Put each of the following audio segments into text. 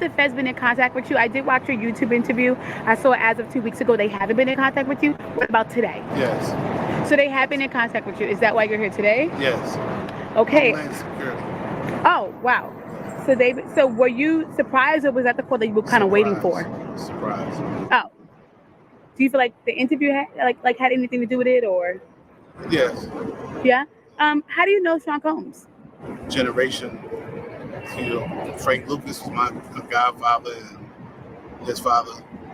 the feds been in contact with you? I did watch your YouTube interview. I saw as of 2 weeks ago they haven't been in contact with you. What about today? Yes. So they have been in contact with you. Is that why you're here today? Yes. Okay. Homeland Security. Oh, wow. So were you surprised, or was that the call that you were kind of waiting for? Surprise. Oh. Do you feel like the interview had anything to do with it, or? Yes. Yeah. How do you know Sean Combs? Generation. Frank Lucas was my godfather and his father,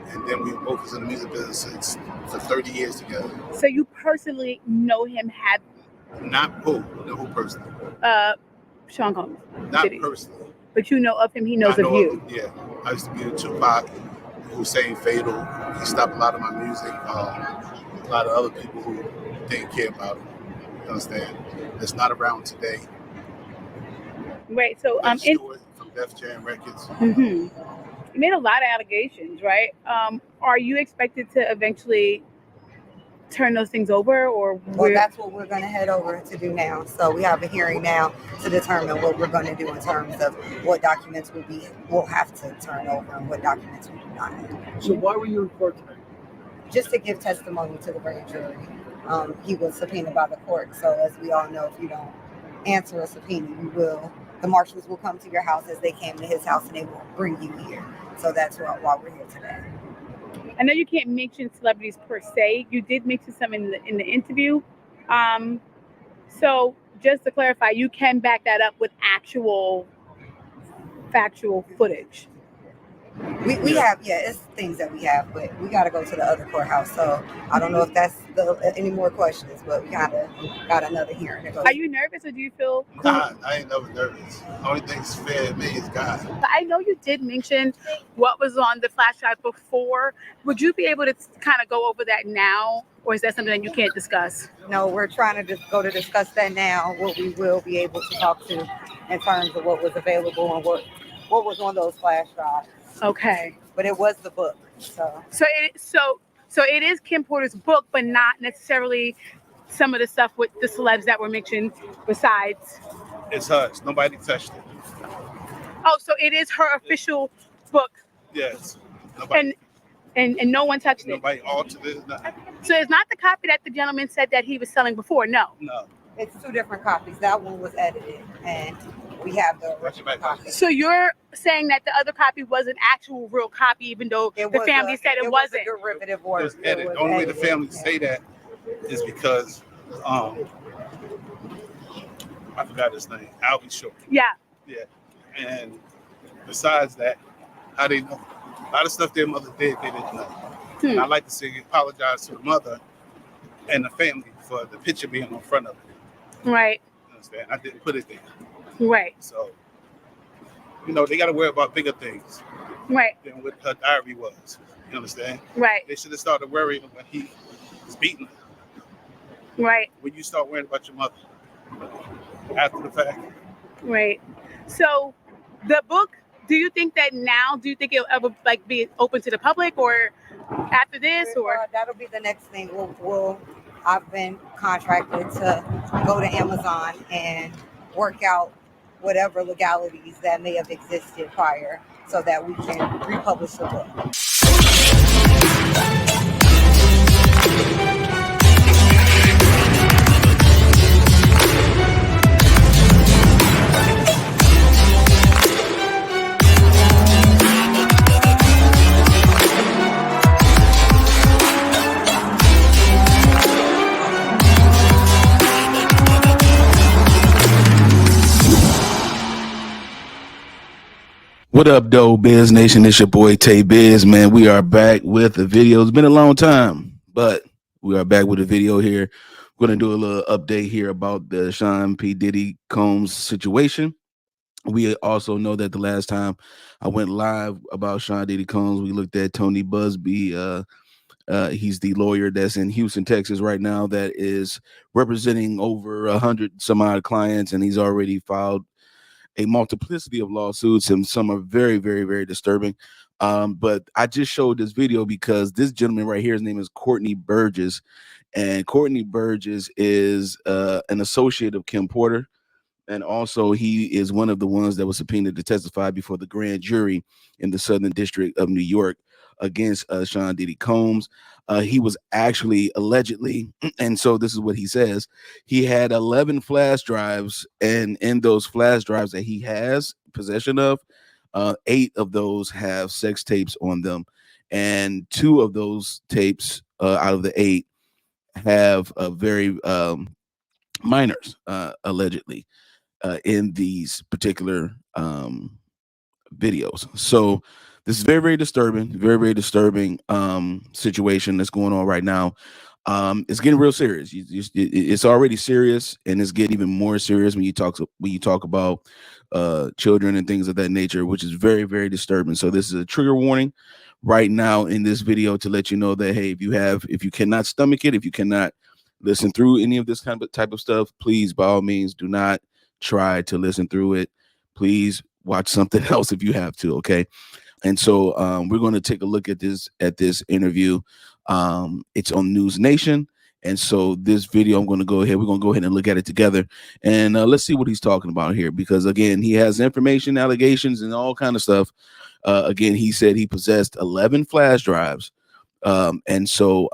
and then we both was in the music business for 30 years together. So you personally know him? Not who personally? Sean Combs. Not Diddy. personally. But you know of him. He knows of you. Yeah. I used to be with Tupac, Hussein Fatal. He stopped a lot of my music. A lot of other people who didn't care about him. You understand? It's not around today. Right. So Stewart from Def Jam Records. Mm-hmm. You made a lot of allegations, right? Are you expected to eventually turn those things over, or? Well, that's what we're going to head over to do now. So we have a hearing now to determine what we're going to do in terms of what documents we'll have to turn over and what documents we do not have. So why were you in court today? Just to give testimony to the grand jury. He was subpoenaed by the court. So as we all know, if you don't answer a subpoena, the marshals will come to your house as they came to his house, and they will bring you here. So that's why we're here today. I know you can't mention celebrities per se. You did mention some in the interview. So just to clarify, you can back that up with actual factual footage. We have, it's things that we have, but we got to go to the other courthouse. So I don't know if that's any more questions, but we got another hearing to go. Are you nervous, or do you feel cool? Nah, I ain't never nervous. The only thing that's fair to me is God. But I know you did mention what was on the flash drive before. Would you be able to kind of go over that now, or is that something that you can't discuss? No, we're trying to just go to discuss that now, what we will be able to talk to in terms of what was available and what was on those flash drives. Okay. But it was the book. So it is Kim Porter's book, but not necessarily some of the stuff with the celebs that were mentioned besides. It's hers. Nobody touched it. Oh, so it is her official book. Yes. And no one touched it. Nobody altered it. Nothing. So it's not the copy that the gentleman said that he was selling before. No. No. It's two different copies. That one was edited, and we have the original copy. So you're saying that the other copy was an actual real copy, even though the family said it wasn't? It was a derivative work. It was edited. The only way the family say that is because I forgot his name. Albie Short. Yeah. Yeah. And besides that, how they know? A lot of stuff their mother did, they didn't know. And I'd like to say apologize to the mother and the family for the picture being on front of it. Right. You understand? I didn't put it there. Right. So, they got to worry about bigger things. Right. Than what her diary was. You understand? Right. They should have started worrying when he was beating her. Right. When you start worrying about your mother after the fact. Right. So, the book, do you think it'll ever be open to the public, or after this, or? That'll be the next thing. I've been contracted to go to Amazon and work out whatever legalities that may have existed prior so that we can republish the book. What up, though, Biz Nation? It's your boy Tay Biz, man. We are back with a video. It's been a long time, but we are back with a video here. We're going to do a little update here about the Sean P. Diddy Combs situation. We also know that the last time I went live about Sean Diddy Combs, we looked at Tony Busby. He's the lawyer that's in Houston, Texas right now that is representing over 100 some odd clients, and he's already filed a multiplicity of lawsuits, and some are very, very, very disturbing. But I just showed this video because this gentleman right here, his name is Courtney Burgess, and Courtney Burgess is an associate of Kim Porter. And also, he is one of the ones that was subpoenaed to testify before the grand jury in the Southern District of New York against Sean Diddy Combs. He was actually allegedly, and so this is what he says, he had 11 flash drives, and in those flash drives that he has possession of, 8 of those have sex tapes on them, and 2 of those tapes out of the 8 have a very minors, allegedly, in these particular videos. So this is very, very disturbing, very, very disturbing situation that's going on right now. It's getting real serious. It's already serious, and it's getting even more serious when you talk about children and things of that nature, which is very, very disturbing. So this is a trigger warning right now in this video to let you know that, hey, if you cannot stomach it, if you cannot listen through any of this kind of type of stuff, please, by all means, do not try to listen through it. Please watch something else if you have to. Okay. And so we're going to take a look at this interview. It's on News Nation. And so this video, we're going to go ahead and look at it together. And let's see what he's talking about here, because again, he has information, allegations, and all kind of stuff. Again, he said he possessed 11 flash drives. And so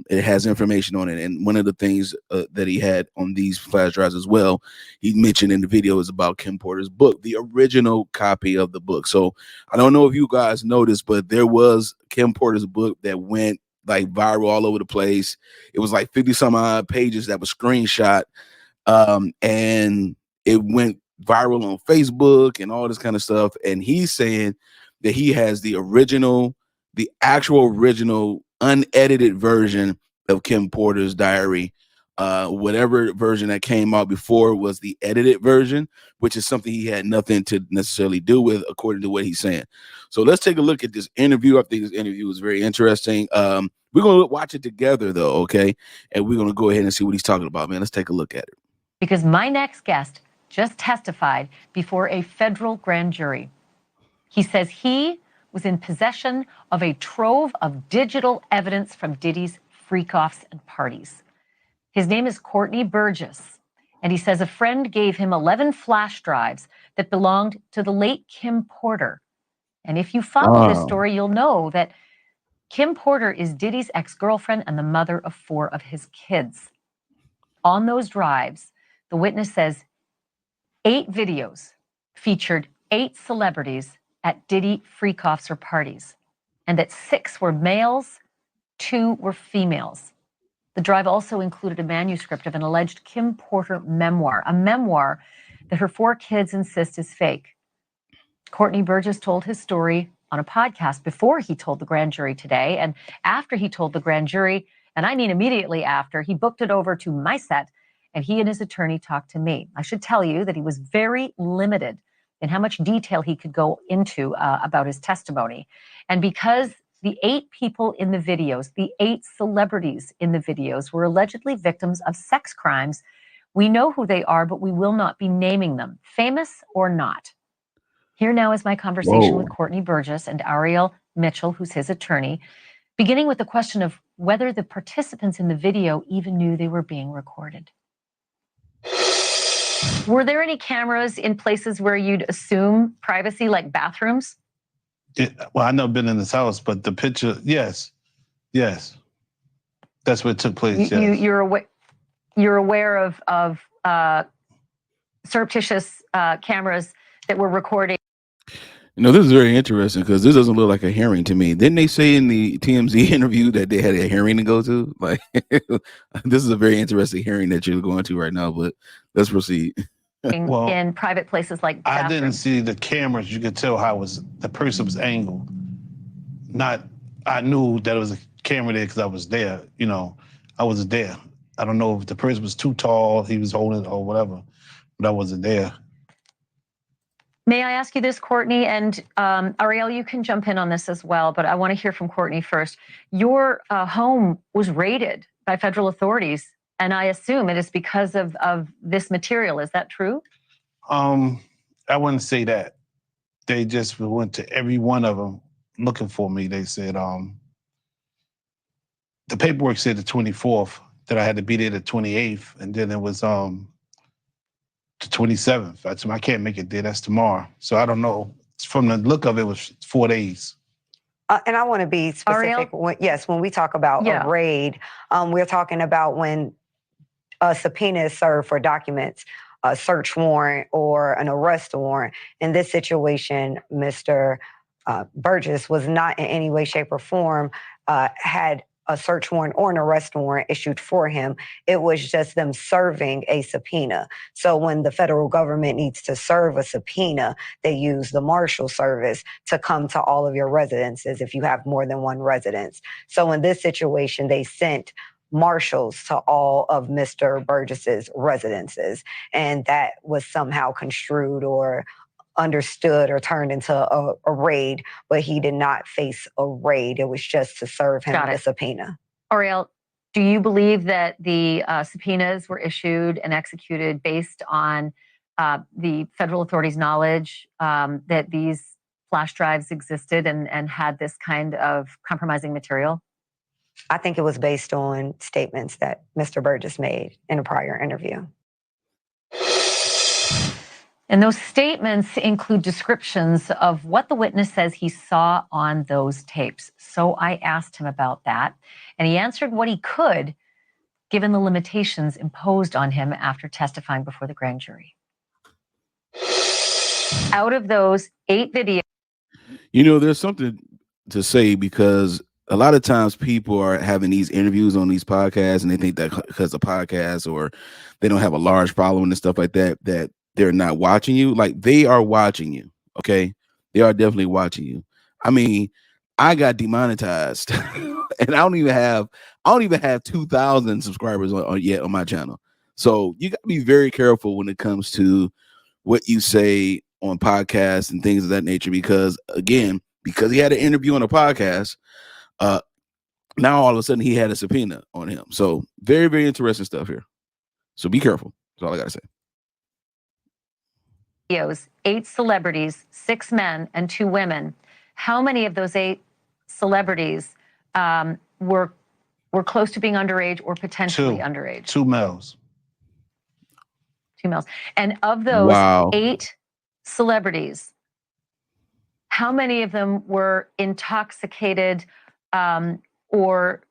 it has information on it. And one of the things that he had on these flash drives as well, he mentioned in the video, is about Kim Porter's book, the original copy of the book. So I don't know if you guys noticed, but there was Kim Porter's book that went like viral all over the place. It was like 50 some odd pages that was screenshot. And it went viral on Facebook and all this kind of stuff. And he's saying that he has the actual original unedited version of Kim Porter's diary. Whatever version that came out before was the edited version, which is something he had nothing to necessarily do with, according to what he's saying. So let's take a look at this interview. I think this interview is very interesting. We're going to watch it together, though, okay? And we're going to go ahead and see what he's talking about, man. Let's take a look at it. Because my next guest just testified before a federal grand jury. He says he was in possession of a trove of digital evidence from Diddy's freak-offs and parties. His name is Courtney Burgess, and he says a friend gave him 11 flash drives that belonged to the late Kim Porter. And if you follow this story, you'll know that Kim Porter is Diddy's ex-girlfriend and the mother of 4 of his kids. On those drives, the witness says 8 videos featured 8 celebrities at Diddy freak-offs or parties, and that 6 were males, 2 were females. The drive also included a manuscript of an alleged Kim Porter memoir, a memoir that her 4 kids insist is fake. Courtney Burgess told his story on a podcast before he told the grand jury today, and after he told the grand jury, and I mean immediately after, he booked it over to my set, and he and his attorney talked to me. I should tell you that he was very limited in how much detail he could go into about his testimony. And because the 8 people in the videos, the 8 celebrities in the videos were allegedly victims of sex crimes, we know who they are, but we will not be naming them, famous or not. Here now is my conversation with Courtney Burgess and Ariel Mitchell, who's his attorney, beginning with the question of whether the participants in the video even knew they were being recorded. Were there any cameras in places where you'd assume privacy, like bathrooms? Well, I've never been in this house, but the picture, yes. That's where it took place, yes. You're aware of surreptitious cameras that were recording? You know, this is very interesting because this doesn't look like a hearing to me. Didn't they say in the TMZ interview that they had a hearing to go to? Like, this is a very interesting hearing that you're going to right now, but let's proceed. Well, in private places like bathrooms. I didn't see the cameras. You could tell how the person was angled. I knew that it was a camera there because I was there. You know, I was there. I don't know if the person was too tall, he was holding it or whatever, but I wasn't there. May I ask you this, Courtney? And Ariel, you can jump in on this as well, but I want to hear from Courtney first. Your home was raided by federal authorities, and I assume it is because of this material. Is that true? I wouldn't say that. They just went to every one of them looking for me. They said, the paperwork said the 24th, that I had to be there the 28th, and then it was The 27th. I can't make it there. That's tomorrow. So I don't know. From the look of it, was 4 days. And I want to be specific. When we talk about a raid, we're talking about when a subpoena is served for documents, a search warrant or an arrest warrant. In this situation, Mr. Burgess was not in any way, shape, or form had a search warrant or an arrest warrant issued for him. It was just them serving a subpoena. So when the federal government needs to serve a subpoena, they use the Marshal Service to come to all of your residences if you have more than one residence. So in this situation, they sent marshals to all of Mr. Burgess's residences, and that was somehow construed or understood or turned into a raid, but he did not face a raid. It was just to serve him the subpoena. Ariel, do you believe that the subpoenas were issued and executed based on the federal authorities' knowledge that these flash drives existed and had this kind of compromising material? I think it was based on statements that Mr. Burgess made in a prior interview. And those statements include descriptions of what the witness says he saw on those tapes. So I asked him about that, and he answered what he could, given the limitations imposed on him after testifying before the grand jury. Out of those 8 videos. You know, there's something to say, because a lot of times people are having these interviews on these podcasts and they think that because of podcasts or they don't have a large following and stuff like that, that they're not watching you. Like, they are watching you. Okay. They are definitely watching you. I mean, I got demonetized and I don't even have 2,000 subscribers yet on my channel. So you got to be very careful when it comes to what you say on podcasts and things of that nature, because again, because he had an interview on a podcast, now all of a sudden he had a subpoena on him. So very, very interesting stuff here. So be careful. That's all I got to say. 8 celebrities, 6 men and 2 women. How many of those 8 celebrities were close to being underage or potentially underage? 2 males. 2 males. And of those 8 celebrities, how many of them were intoxicated or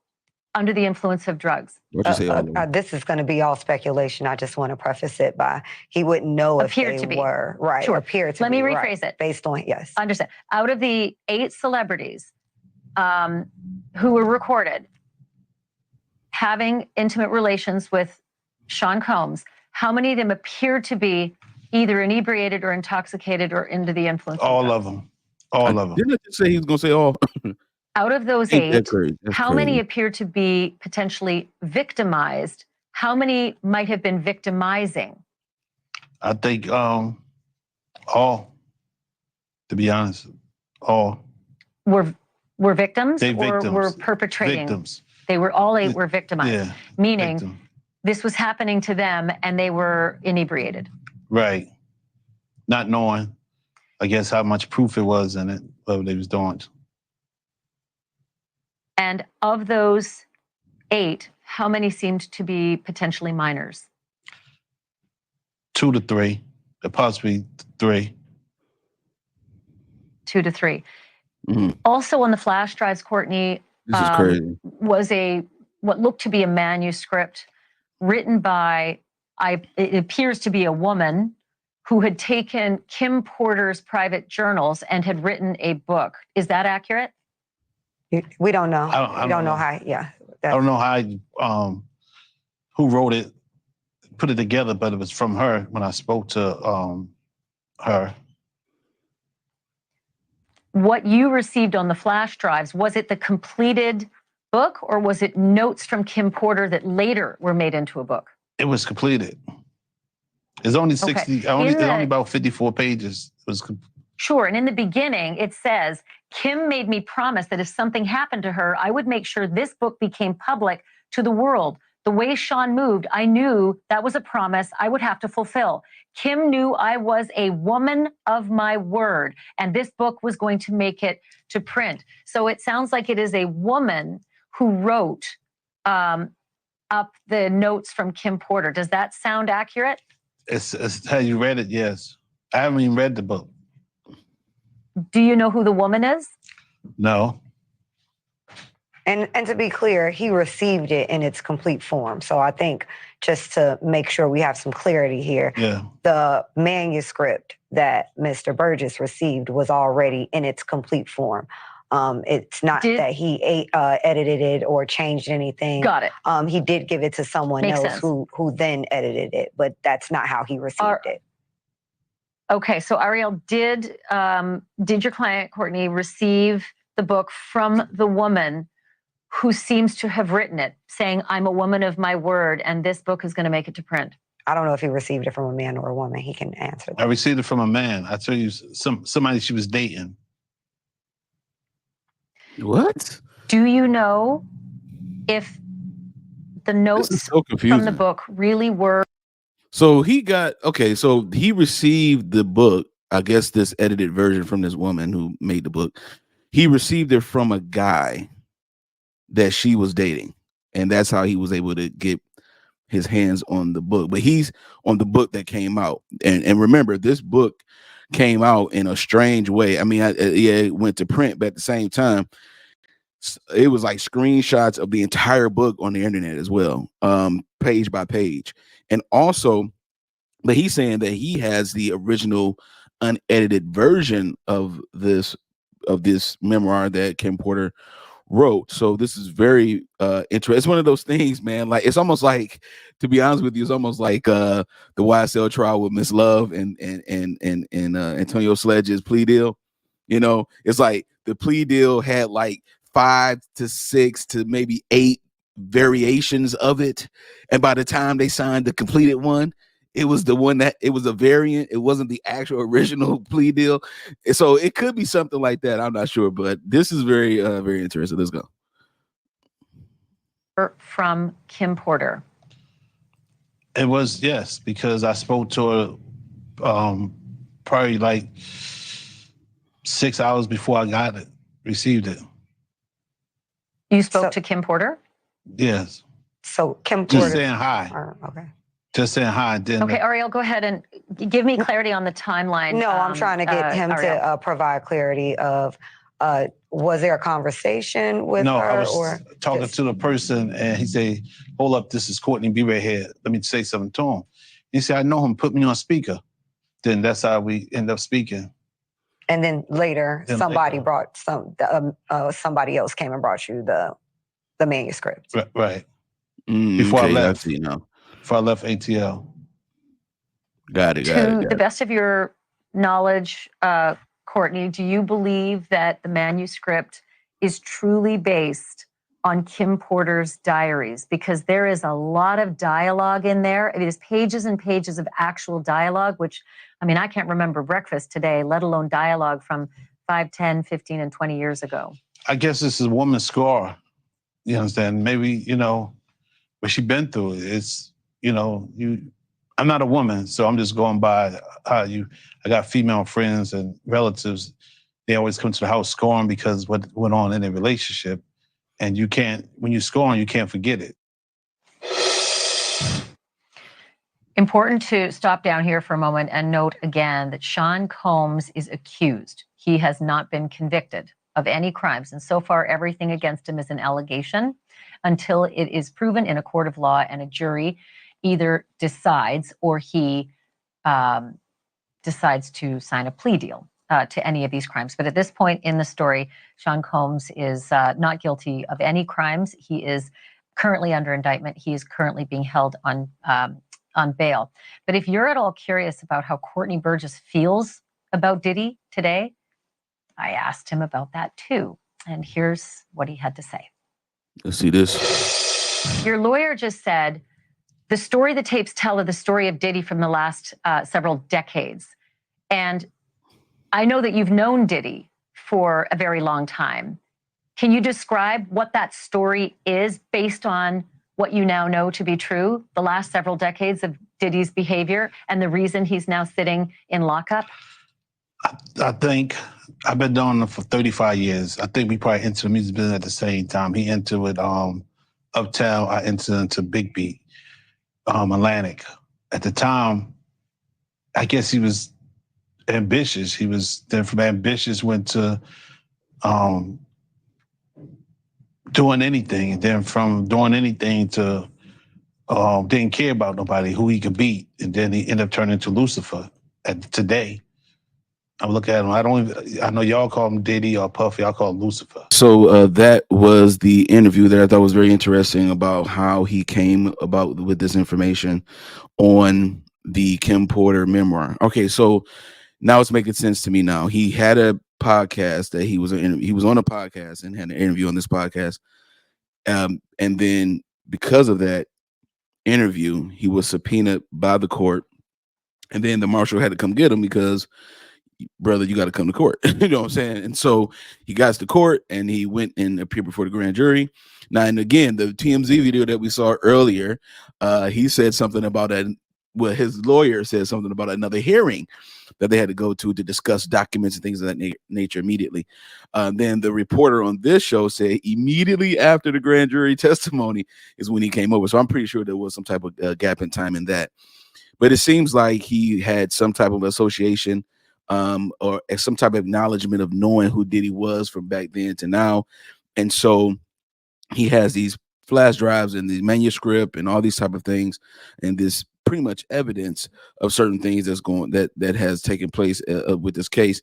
under the influence of drugs? What you say? This is going to be all speculation. I just want to preface it by he wouldn't know if they were. Right. Sure. Appear to Let be. me rephrase it. Based on, yes. Understand. Out of the 8 celebrities who were recorded having intimate relations with Sean Combs, how many of them appeared to be either inebriated or intoxicated or under the influence of drugs? All of them. All of them. Didn't I just say he was going to say all? Out of those 8, how many crazy. appear to be potentially victimized? How many might have been victimizing? I think all, to be honest, all. Were victims They or victims. were perpetrating? Victims. They were all 8 were victimized. Yeah. Meaning this was happening to them and they were inebriated. Right. Not knowing, I guess, how much proof it was in it, what they was doing. And of those 8, how many seemed to be potentially minors? 2 to 3, possibly 3. 2 to 3. Mm-hmm. Also on the flash drives, Courtney, this is crazy. Was what looked to be a manuscript written by, it appears to be a woman who had taken Kim Porter's private journals and had written a book. Is that accurate? We don't know. I don't know how. Yeah. I don't know how, who wrote it, put it together, but it was from her when I spoke to her. What you received on the flash drives, was it the completed book or was it notes from Kim Porter that later were made into a book? It was completed. It's only 60, it's only about 54 pages. It was Sure, and in the beginning, it says, Kim made me promise that if something happened to her, I would make sure this book became public to the world. The way Sean moved, I knew that was a promise I would have to fulfill. Kim knew I was a woman of my word, and this book was going to make it to print. So it sounds like it is a woman who wrote up the notes from Kim Porter. Does that sound accurate? Have you read it? Yes. I haven't even read the book. Do you know who the woman is? No. And to be clear, he received it in its complete form. So I think just to make sure we have some clarity here, the manuscript that Mr. Burgess received was already in its complete form. It's not that he edited it or changed anything. Got it. He did give it to someone else who then edited it, but that's not how he received it. Okay, so Ariel, did your client Courtney receive the book from the woman who seems to have written it, saying, "I'm a woman of my word, and this book is going to make it to print"? I don't know if he received it from a man or a woman. He can answer that. I received it from a man. I tell you, somebody she was dating. What? Do you know if the notes from the book really were? So he received the book, I guess this edited version from this woman who made the book. He received it from a guy that she was dating, and that's how he was able to get his hands on the book. But he's on the book that came out, and remember, this book came out in a strange way. I mean, it went to print, but at the same time, it was like screenshots of the entire book on the internet as well, page by page. And also, but he's saying that he has the original unedited version of this memoir that Kim Porter wrote. So this is very interesting. It's one of those things, man. Like, it's almost like, to be honest with you, it's almost like the YSL trial with Miss Love and Antonio Sledge's plea deal. You know, it's like the plea deal had like 5 to 6 to maybe 8 variations of it, and by the time they signed the completed one, it was the one that it was a variant. It wasn't the actual original plea deal. So it could be something like that. I'm not sure, but this is very, very interesting. Let's go. From Kim Porter. It was, yes, because I spoke to her probably like 6 hours before I received it. You spoke to Kim Porter? Yes. So Kim Porter. Just saying hi. Okay. Just saying hi. Okay, Ariel, go ahead and give me clarity on the timeline. No, I'm trying to get him to provide clarity of, was there a conversation with her? No, I was talking to the person, and he said, "Hold up, this is Courtney, be right here. Let me say something to him." He said, "I know him, put me on speaker." Then that's how we end up speaking. And then later, somebody else came and brought you the manuscript. Right. Before I left. Before I left ATL. Got it. To the best of your knowledge, Courtney, do you believe that the manuscript is truly based on Kim Porter's diaries? Because there is a lot of dialogue in there. It is pages and pages of actual dialogue, which, I mean, I can't remember breakfast today, let alone dialogue from 5, 10, 15, and 20 years ago. I guess this is a woman's scar. You understand? Maybe, what she been through. It's, I'm not a woman, so I'm just going by how I got female friends and relatives. They always come to the house scorned because what went on in their relationship. And when you scorn, you can't forget it. Important to stop down here for a moment and note again that Sean Combs is accused. He has not been convicted of any crimes. And so far, everything against him is an allegation until it is proven in a court of law and a jury either decides or he decides to sign a plea deal to any of these crimes. But at this point in the story, Sean Combs is not guilty of any crimes. He is currently under indictment. He is currently being held on bail. But if you're at all curious about how Courtney Burgess feels about Diddy today, I asked him about that too. And here's what he had to say. Let's see this. Your lawyer just said, the story the tapes tell are the story of Diddy from the last several decades. And I know that you've known Diddy for a very long time. Can you describe what that story is based on what you now know to be true, the last several decades of Diddy's behavior and the reason he's now sitting in lockup? I think I've been doing it for 35 years. I think we probably entered the music business at the same time. He entered with Uptown. I entered into Big Beat, Atlantic. At the time, I guess he was ambitious. He was then from ambitious went to doing anything, and then from doing anything to didn't care about nobody, who he could beat, and then he ended up turning to Lucifer. And today, I look at him. I know y'all call him Diddy or Puffy. I call him Lucifer. So that was the interview that I thought was very interesting about how he came about with this information on the Kim Porter memoir. Okay, so now it's making sense to me now. He had a podcast that he was on a podcast and had an interview on this podcast. And then because of that interview, he was subpoenaed by the court. And then the marshal had to come get him because, brother, you got to come to court. You know what I'm saying? And so he got to court and he went and appeared before the grand jury. Now, and again, the TMZ video that we saw earlier, he said something about that. Well, his lawyer said something about another hearing that they had to go to discuss documents and things of that nature immediately. Then the reporter on this show said immediately after the grand jury testimony is when he came over. So I'm pretty sure there was some type of gap in time in that. But it seems like he had some type of association or some type of acknowledgement of knowing who Diddy was from back then to now. And so he has these flash drives and the manuscript and all these type of things and this pretty much evidence of certain things that has taken place with this case.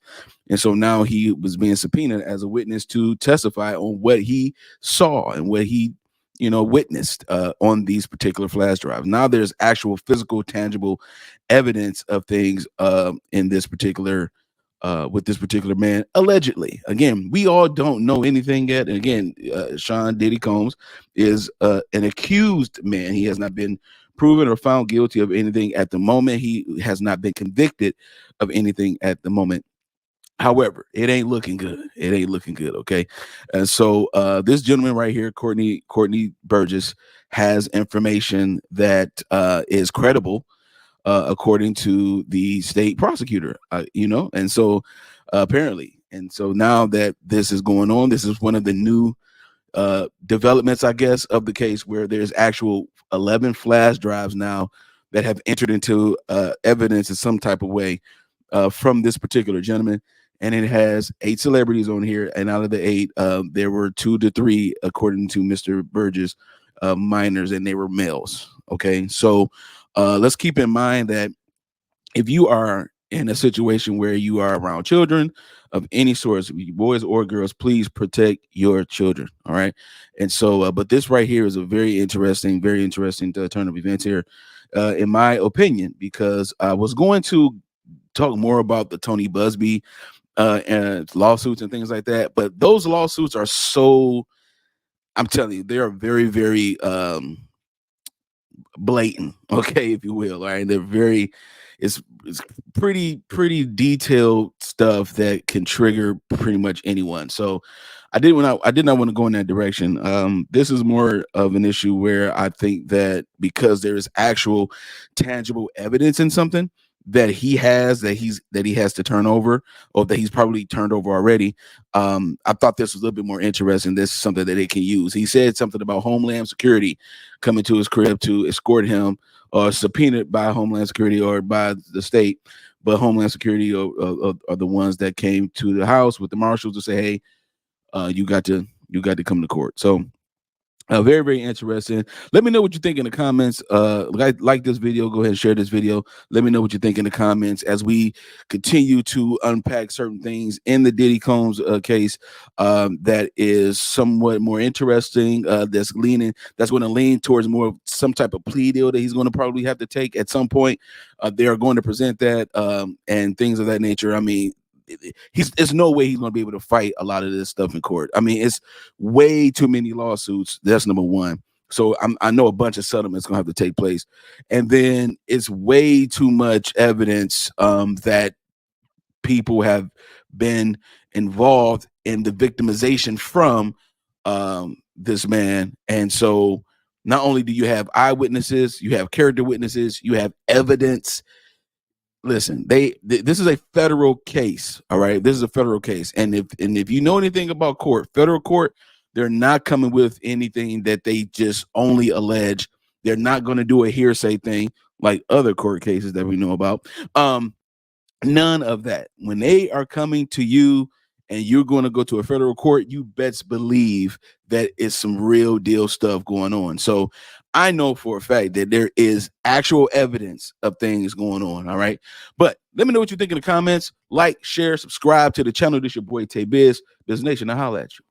And so now he was being subpoenaed as a witness to testify on what he saw and what he witnessed on these particular flash drives. Now there's actual physical, tangible evidence of things in this particular with this particular man, allegedly. Again, we all don't know anything yet. And again, Sean Diddy Combs is an accused man. He has not been proven or found guilty of anything at the moment. He has not been convicted of anything at the moment. However, it ain't looking good. It ain't looking good. Okay. And so this gentleman right here, Courtney Burgess, has information that is credible according to the state prosecutor, and so apparently. And so now that this is going on, this is one of the new developments, I guess, of the case where there's actual 11 flash drives now that have entered into evidence in some type of way from this particular gentleman. And it has 8 celebrities on here. And out of the 8, there were 2 to 3, according to Mr. Burgess, minors, and they were males. Okay. So let's keep in mind that if you are in a situation where you are around children of any sort, boys or girls, please protect your children. All right. And so, but this right here is a very interesting turn of events here, in my opinion, because I was going to talk more about the Tony Busby and lawsuits and things like that. But those lawsuits are so, I'm telling you, they are very, very blatant, okay, if you will. All right. They're very, it's pretty detailed stuff that can trigger pretty much anyone. So I did not want to go in that direction. This is more of an issue where I think that because there is actual tangible evidence in something that he has that he has to turn over, or that he's probably turned over already. I thought this was a little bit more interesting. This is something that they can use. He said something about Homeland Security coming to his crib to escort him, or subpoenaed by Homeland Security or by the state, but Homeland Security are the ones that came to the house with the marshals to say, hey, you got to come to court. So very, very interesting. Let me know what you think in the comments. Like this video. Go ahead and share this video. Let me know what you think in the comments as we continue to unpack certain things in the Diddy Combs case that is somewhat more interesting. That's going to lean towards more of some type of plea deal that he's going to probably have to take at some point. They are going to present that and things of that nature. I mean, there's no way he's going to be able to fight a lot of this stuff in court. I mean, it's way too many lawsuits. That's number one. So I know a bunch of settlements going to have to take place. And then it's way too much evidence that people have been involved in the victimization from this man. And so not only do you have eyewitnesses, you have character witnesses, you have evidence. Listen, this is a federal case. All right. This is a federal case. And if you know anything about federal court, they're not coming with anything that they just only allege. They're not going to do a hearsay thing. like other court cases that we know about. None of that. When they are coming to you and you're going to go to a federal court, you best believe that it's some real deal stuff going on. So I know for a fact that there is actual evidence of things going on. All right. But let me know what you think in the comments. Like, share, subscribe to the channel. This your boy Tay Biz, Biz Nation. I'll holla at you.